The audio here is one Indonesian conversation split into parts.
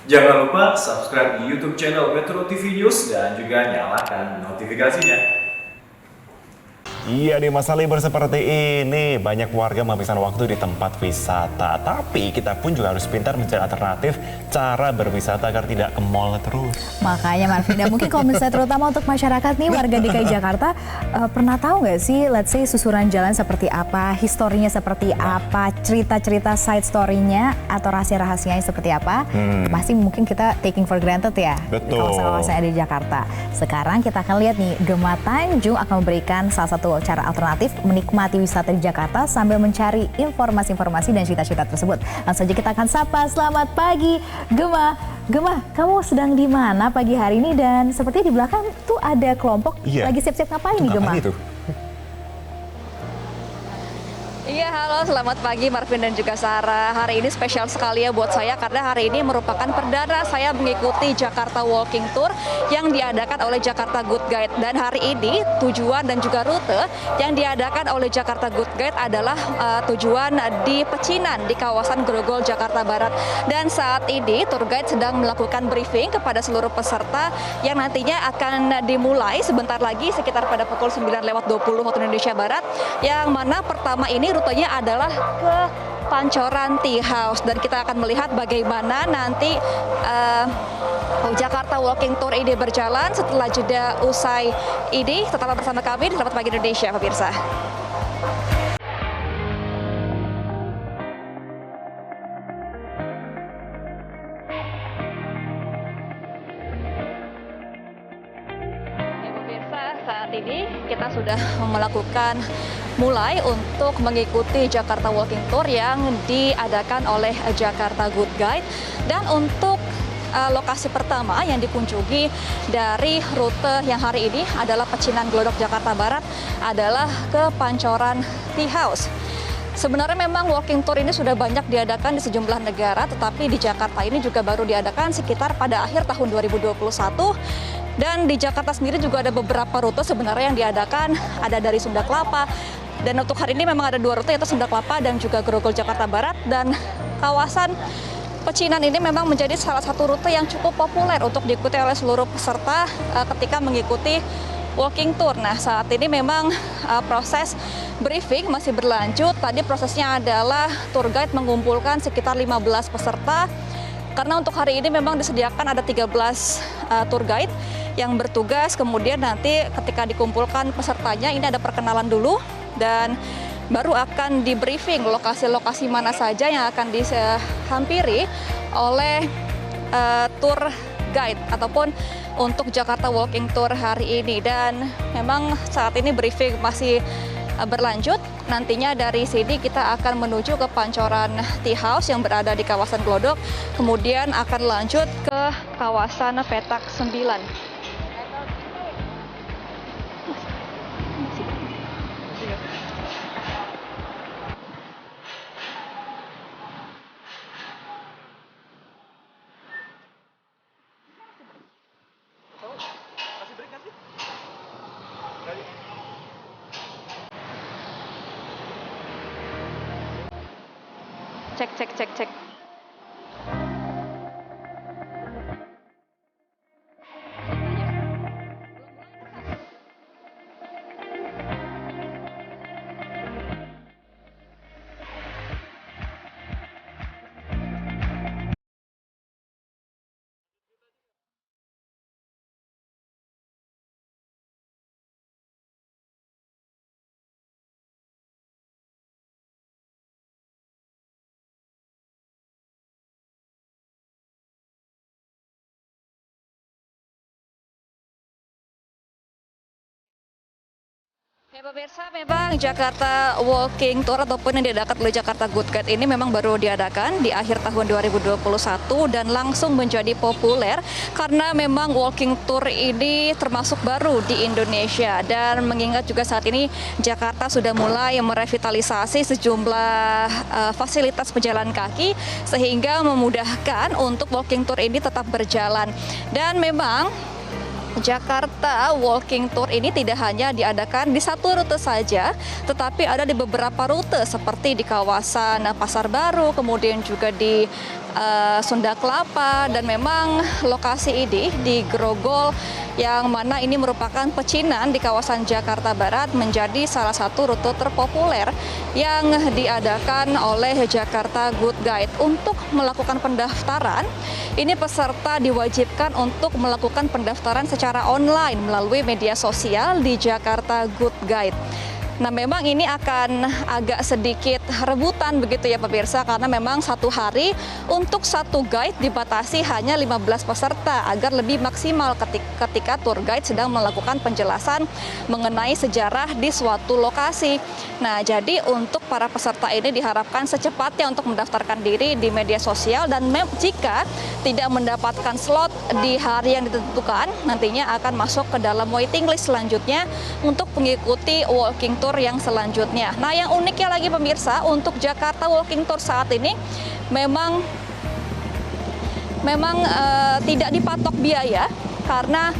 Jangan lupa subscribe di YouTube channel Metro TV News dan juga nyalakan notifikasinya. Iya, di masa libur seperti ini banyak warga menghabiskan waktu di tempat wisata. Tapi kita pun juga harus pintar mencari alternatif cara berwisata agar tidak ke mall terus. Makanya Marvinda, mungkin kalau misalnya terutama untuk masyarakat nih warga DKI Jakarta, pernah tahu nggak sih, let's say susunan jalan seperti apa, historinya seperti apa, cerita-cerita side story-nya atau rahasia-rahasianya seperti apa? Pasti mungkin kita taking for granted ya. Betul. Di kawasan-kawasan yang ada di Jakarta. Sekarang kita akan lihat nih, Gema Tanjung akan memberikan salah satu cara alternatif menikmati wisata di Jakarta sambil mencari informasi-informasi dan cerita-cerita tersebut. Langsung saja kita akan sapa. Selamat pagi, Gema. Gema, kamu sedang di mana pagi hari ini? Dan sepertinya di belakang tuh ada kelompok lagi siap-siap ngapain nih, Gema? Iya, halo, selamat pagi Marvin dan juga Sarah. Hari ini spesial sekali ya buat saya karena hari ini merupakan perdana saya mengikuti Jakarta Walking Tour yang diadakan oleh Jakarta Good Guide. Dan hari ini tujuan dan juga rute yang diadakan oleh Jakarta Good Guide adalah tujuan di Pecinan di kawasan Grogol, Jakarta Barat. Dan saat ini tour guide sedang melakukan briefing kepada seluruh peserta yang nantinya akan dimulai sebentar lagi sekitar pada pukul 9:20 waktu Indonesia Barat. Yang mana pertama ini rutenya adalah ke Pancoran Tea House dan kita akan melihat bagaimana nanti Jakarta Walking Tour ini berjalan setelah jeda usai ini. Tetaplah bersama kami di Selamat Pagi Indonesia, pemirsa. Saat ini kita sudah melakukan mulai untuk mengikuti Jakarta Walking Tour yang diadakan oleh Jakarta Good Guide. Dan untuk lokasi pertama yang dikunjungi dari rute yang hari ini adalah Pecinan Glodok, Jakarta Barat, adalah ke Pancoran Tea House. Sebenarnya memang walking tour ini sudah banyak diadakan di sejumlah negara, tetapi di Jakarta ini juga baru diadakan sekitar pada akhir tahun 2021. Dan di Jakarta sendiri juga ada beberapa rute sebenarnya yang diadakan, ada dari Sunda Kelapa. Dan untuk hari ini memang ada dua rute, yaitu Sunda Kelapa dan juga Grogol, Jakarta Barat. Dan kawasan Pecinan ini memang menjadi salah satu rute yang cukup populer untuk diikuti oleh seluruh peserta ketika mengikuti walking tour. Nah, saat ini memang proses briefing masih berlanjut. Tadi prosesnya adalah tour guide mengumpulkan sekitar 15 peserta. Karena untuk hari ini memang disediakan ada 13 tour guide yang bertugas. Kemudian nanti ketika dikumpulkan pesertanya ini ada perkenalan dulu dan baru akan di briefing lokasi-lokasi mana saja yang akan dihampiri oleh tour guide ataupun untuk Jakarta Walking Tour hari ini. Dan memang saat ini briefing masih berlanjut. Nantinya dari sini kita akan menuju ke Pancoran Tea House yang berada di kawasan Glodok. Kemudian akan lanjut ke kawasan Petak 9. Cek. Ya pemirsa, memang Jakarta Walking Tour ataupun yang diadakan oleh Jakarta Good Guide ini memang baru diadakan di akhir tahun 2021 dan langsung menjadi populer karena memang walking tour ini termasuk baru di Indonesia. Dan mengingat juga saat ini Jakarta sudah mulai merevitalisasi sejumlah fasilitas pejalan kaki sehingga memudahkan untuk walking tour ini tetap berjalan. Dan memang Jakarta Walking Tour ini tidak hanya diadakan di satu rute saja, tetapi ada di beberapa rute seperti di kawasan Pasar Baru, kemudian juga di Sunda Kelapa, dan memang lokasi ini di Grogol yang mana ini merupakan pecinan di kawasan Jakarta Barat menjadi salah satu rute terpopuler yang diadakan oleh Jakarta Good Guide. Untuk melakukan pendaftaran, ini peserta diwajibkan untuk melakukan pendaftaran secara online melalui media sosial di Jakarta Good Guide. Nah, memang ini akan agak sedikit rebutan begitu ya pemirsa, karena memang satu hari untuk satu guide dibatasi hanya 15 peserta agar lebih maksimal ketika tour guide sedang melakukan penjelasan mengenai sejarah di suatu lokasi. Nah, jadi untuk para peserta ini diharapkan secepatnya untuk mendaftarkan diri di media sosial, dan jika tidak mendapatkan slot di hari yang ditentukan, nantinya akan masuk ke dalam waiting list selanjutnya untuk mengikuti walking tour yang selanjutnya. Nah, yang uniknya lagi pemirsa, untuk Jakarta Walking Tour saat ini memang tidak dipatok biaya, karena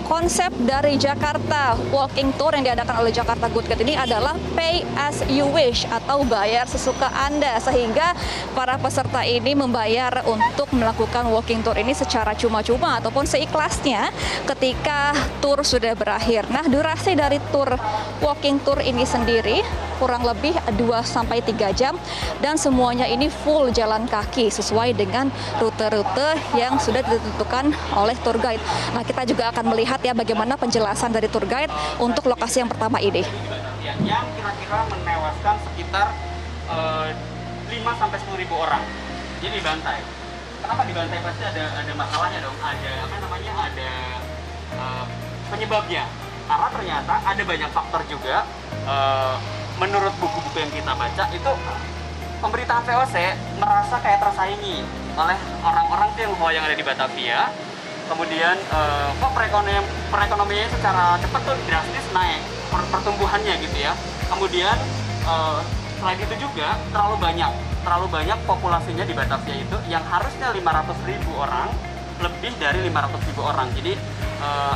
konsep dari Jakarta Walking Tour yang diadakan oleh Jakarta Good Guide ini adalah pay as you wish atau bayar sesuka Anda, sehingga para peserta ini membayar untuk melakukan walking tour ini secara cuma-cuma ataupun seikhlasnya ketika tour sudah berakhir. Nah, durasi dari tour walking tour ini sendiri kurang lebih 2-3 jam, dan semuanya ini full jalan kaki sesuai dengan rute-rute yang sudah ditentukan oleh tour guide. Nah, kita juga akan melihat ya bagaimana penjelasan dari tour guide untuk lokasi yang pertama ini. Yang kira-kira menewaskan sekitar 5-10 ribu orang. Jadi dibantai. Kenapa dibantai? Pasti ada masalahnya dong. Ada penyebabnya. Karena ternyata ada banyak faktor juga. Menurut buku-buku yang kita baca itu pemberitaan VOC merasa kayak tersaingi oleh orang-orang Tionghoa yang ada di Batavia. Kemudian kok perekonomiannya secara cepat tuh drastis naik pertumbuhannya gitu ya. Kemudian selain itu juga terlalu banyak populasinya di Batavia itu, yang harusnya 500.000 orang lebih dari 500.000 orang. Jadi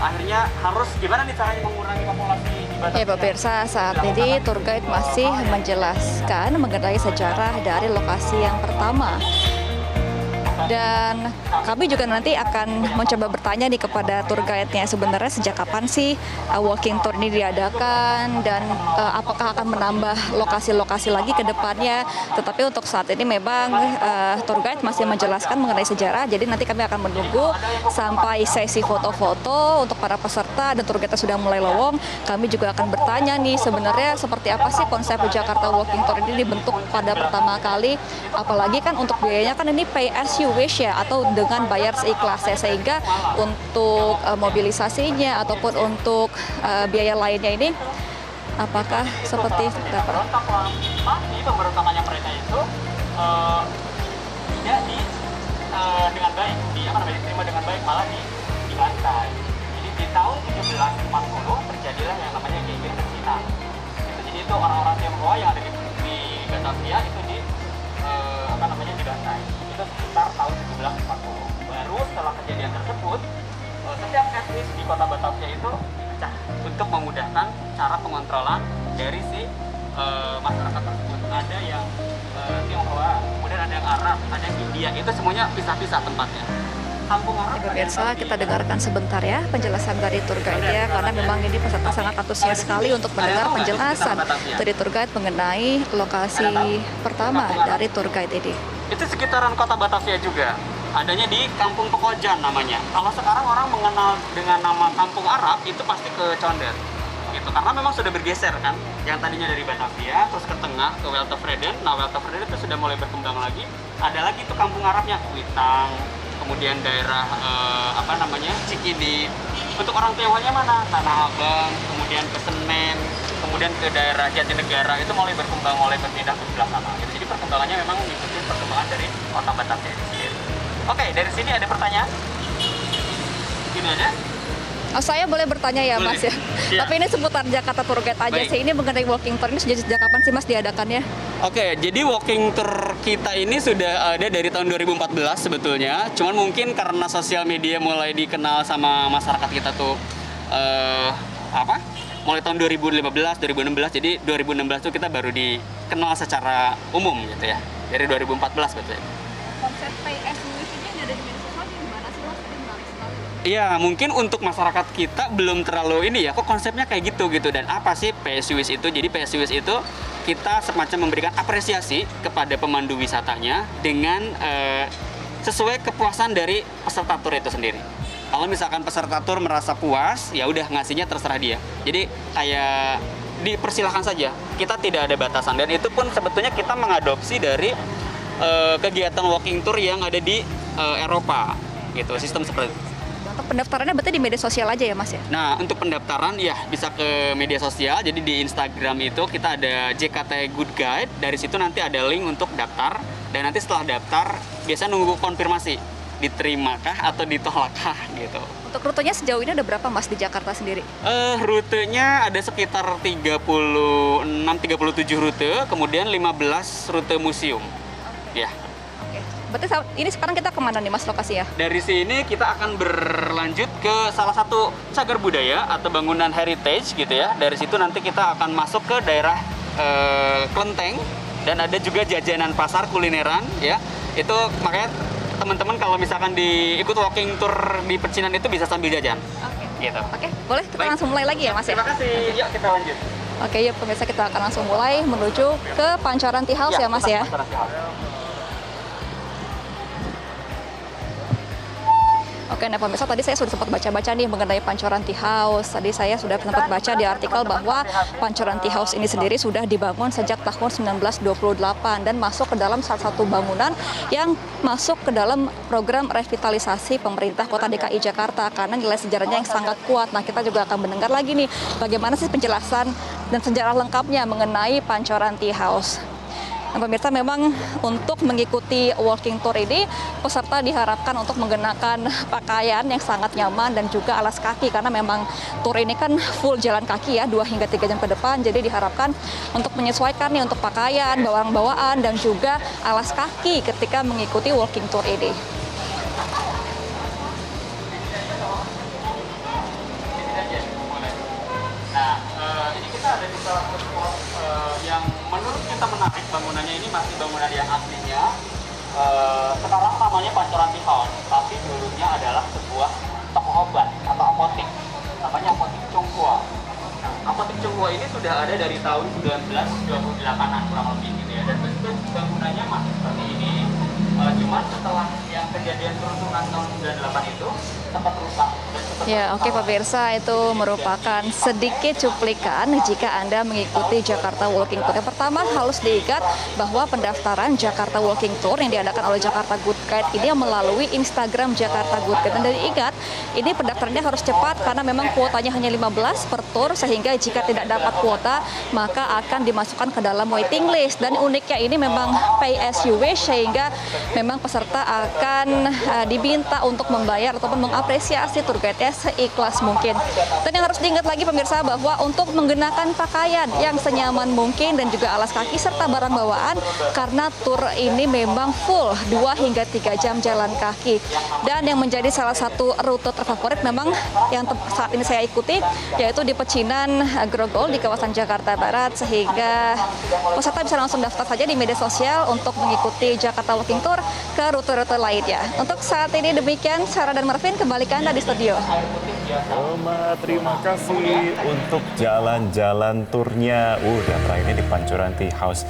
akhirnya harus gimana nih caranya mengurangi populasi di Batavia? Ya pemirsa, saat ini tour guide masih menjelaskan mengenai sejarah dari lokasi yang pertama. Dan kami juga nanti akan mencoba bertanya nih kepada tour guide-nya, sebenarnya sejak kapan sih walking tour ini diadakan, dan apakah akan menambah lokasi-lokasi lagi ke depannya. Tetapi untuk saat ini memang tour guide masih menjelaskan mengenai sejarah, jadi nanti kami akan menunggu sampai sesi foto-foto untuk para peserta dan tour guide sudah mulai lowong. Kami juga akan bertanya nih sebenarnya seperti apa sih konsep Jakarta Walking Tour ini dibentuk pada pertama kali, apalagi kan untuk biayanya kan ini pay as you wish ya, atau dengan bayar seikhlasnya, sehingga untuk mobilisasinya ataupun untuk biaya lainnya ini apakah seperti dapat? Pemberontakannya mereka itu tidak dengan baik, diterima dengan baik, malah dibantai. Jadi di tahun 1740 terjadilah yang namanya geger pecinan. Jadi itu orang-orang Tionghoa yang ada di Batavia itu dibantai. Itu sekitar tahun 1740. Baru setelah kejadian tersebut, setiap etnis di kota Batavia itu dipecah untuk memudahkan cara pengontrolan dari si masyarakat tersebut. Ada yang Tionghoa, kemudian ada yang Arab, ada yang India, itu semuanya pisah-pisah tempatnya. Kampung Arab. Pemirsa, kita dengarkan sebentar ya penjelasan dari tour guide ya, karena memang ini peserta sangat antusias sekali untuk mendengar penjelasan dari tour guide mengenai lokasi pertama dari tour guide ini. Itu sekitaran kota Batavia juga. Adanya di Kampung Pekojan namanya. Kalau sekarang orang mengenal dengan nama Kampung Arab itu pasti ke Condet. Gitu. Karena memang sudah bergeser kan. Yang tadinya dari Batavia terus ke tengah ke Weltevreden. Nah, Weltevreden itu sudah mulai berkembang lagi. Ada lagi tuh Kampung Arabnya, Kuitang, kemudian daerah Cikini. Untuk orang Tionghoanya mana? Tanah Abang, kemudian ke Senen, kemudian ke daerah Jatinegara, itu mulai berkembang, mulai berpindah ke sebelah sana. Gitu. Jadi perkembangannya memang mengikuti perkembangan dari kota Batavia sendiri. Oke, dari sini ada pertanyaan? Gini aja. Oh, saya boleh bertanya ya Boleh. Mas ya? Iya. Tapi ini seputar Jakarta Tour Guide aja Baik. sih. Ini mengenai walking tour ini sejak kapan sih Mas diadakannya? Oke, jadi walking tour kita ini sudah ada dari tahun 2014 sebetulnya. Cuman mungkin karena sosial media mulai dikenal sama masyarakat kita tuh mulai tahun 2015, 2016. Jadi 2016 tuh kita baru dikenal secara umum gitu ya. Dari 2014 betul ya. Konsep PSU ini ada di media sosial gimana sih Mas? Ini menarik sekali. Iya, mungkin untuk masyarakat kita belum terlalu ini ya, kok konsepnya kayak gitu. Dan apa sih PSUWIS itu? Jadi PSUWIS itu kita semacam memberikan apresiasi kepada pemandu wisatanya dengan sesuai kepuasan dari peserta tur itu sendiri. Kalau misalkan peserta tur merasa puas, ya udah ngasihnya terserah dia. Jadi kayak dipersilahkan saja, kita tidak ada batasan. Dan itu pun sebetulnya kita mengadopsi dari kegiatan walking tour yang ada di Eropa gitu, sistem seperti itu. Untuk pendaftarannya berarti di media sosial aja ya Mas ya? Nah, untuk pendaftaran ya bisa ke media sosial. Jadi di Instagram itu kita ada JKT Good Guide. Dari situ nanti ada link untuk daftar. Dan nanti setelah daftar biasa nunggu konfirmasi, diterimakah atau ditolakkah gitu. Untuk rutenya sejauh ini ada berapa Mas di Jakarta sendiri? Rutenya ada sekitar 36-37 rute, kemudian 15 rute museum. Ya. Oke. Berarti ini sekarang kita kemana nih Mas lokasi ya? Dari sini kita akan berlanjut ke salah satu cagar budaya atau bangunan heritage gitu ya. Dari situ nanti kita akan masuk ke daerah Klenteng dan ada juga jajanan pasar kulineran ya. Itu makanya teman-teman kalau misalkan ikut walking tour di Pecinan itu bisa sambil jajan. Oke. Gitu. Oke, boleh kita Baik. langsung mulai lagi ya Mas ya? Terima kasih. Yuk kita lanjut. Oke, yuk pemirsa kita akan langsung mulai menuju ke Pancoran Tea House ya Mas ya? Oke, nah pemirsa tadi saya sudah sempat baca-baca nih mengenai Pancoran Tea House. Tadi saya sudah sempat baca di artikel bahwa Pancoran Tea House ini sendiri sudah dibangun sejak tahun 1928 dan masuk ke dalam salah satu bangunan yang masuk ke dalam program revitalisasi pemerintah Kota DKI Jakarta karena nilai sejarahnya yang sangat kuat. Nah, kita juga akan mendengar lagi nih bagaimana sih penjelasan dan sejarah lengkapnya mengenai Pancoran Tea House. Nah, pemirsa memang untuk mengikuti walking tour ini peserta diharapkan untuk menggunakan pakaian yang sangat nyaman dan juga alas kaki karena memang tour ini kan full jalan kaki ya 2 hingga 3 jam ke depan, jadi diharapkan untuk menyesuaikan nih untuk pakaian, bawaan-bawaan dan juga alas kaki ketika mengikuti walking tour ini. Nah, ini kita ada di salah satu spot yang menurut kita menarik. Bangunannya ini masih bangunan yang aslinya. Sekarang namanya Pancoran Tea House, tapi dulunya adalah sebuah toko obat atau apotik. Namanya Apotik Chonghua. Nah, Apotik Chonghua ini sudah ada dari tahun 1928-an kurang lebih gitu ya. Dan bentuk bangunannya masih seperti ini. Cuma setelah yang kejadian keruntuhan tahun 98 itu sempat rusak. Ya, oke pemirsa, itu merupakan sedikit cuplikan jika Anda mengikuti Jakarta Walking Tour. Yang pertama harus diingat bahwa pendaftaran Jakarta Walking Tour yang diadakan oleh Jakarta Good Guide ini melalui Instagram Jakarta Good Guide. Dan diingat, ini pendaftarannya harus cepat karena memang kuotanya hanya 15 per tour, sehingga jika tidak dapat kuota maka akan dimasukkan ke dalam waiting list. Dan uniknya ini memang pay as you wish, sehingga memang peserta akan diminta untuk membayar ataupun mengapresiasi tour guide-nya seikhlas mungkin. Dan yang harus diingat lagi pemirsa bahwa untuk menggunakan pakaian yang senyaman mungkin dan juga alas kaki serta barang bawaan karena tour ini memang full 2 hingga 3 jam jalan kaki. Dan yang menjadi salah satu rute terfavorit memang yang saat ini saya ikuti yaitu di Pecinan Grogol di kawasan Jakarta Barat, sehingga peserta bisa langsung daftar saja di media sosial untuk mengikuti Jakarta Walking Tour ke rute-rute lainnya. Untuk saat ini demikian, Sarah dan Marvin kembali ke Anda di studio. Oma, terima kasih untuk jalan-jalan turnya. Dan terakhirnya di Pancoran Tea House.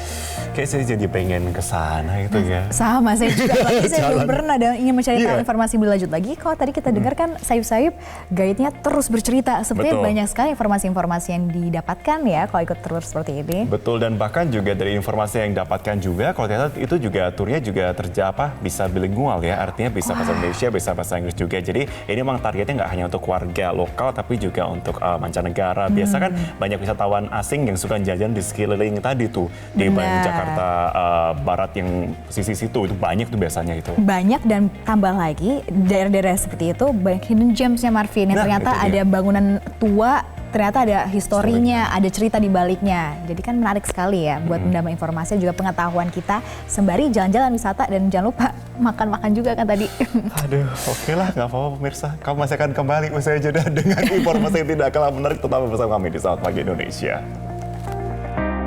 Kayak saya jadi pengen ke sana gitu ya. Sama, saya juga. Lagi saya belum pernah dan ingin mencari tahu Iya. informasi lebih lanjut lagi. Kalau tadi kita dengar kan Sayup-Sayup guide-nya terus bercerita. Sepertinya Betul. banyak sekali informasi-informasi yang didapatkan ya kalau ikut tour seperti ini. Betul, dan bahkan juga dari informasi yang dapatkan juga, kalau ternyata itu juga turnya juga bisa bilingual ya. Artinya bisa bahasa Indonesia, bisa bahasa Inggris juga. Jadi ini memang targetnya nggak hanya untuk warga warga lokal tapi juga untuk mancanegara. Biasa kan banyak wisatawan asing yang suka jajan di sekeliling tadi tuh di Jakarta Barat yang sisi situ itu banyak tuh biasanya itu. Banyak, dan tambah lagi daerah-daerah seperti itu banyak hidden gemsnya Marvin, yang ternyata itu dia. ada bangunan tua, ternyata ada historinya, ada cerita di baliknya. Jadi kan menarik sekali ya buat menambah informasi juga pengetahuan kita sembari jalan-jalan wisata, dan jangan lupa makan-makan juga kan tadi. Aduh, oke lah, nggak apa-apa pemirsa. Kamu masih akan kembali usai jeda dengan informasi yang tidak kalah menarik, tetap bersama kami di Selamat Pagi Indonesia.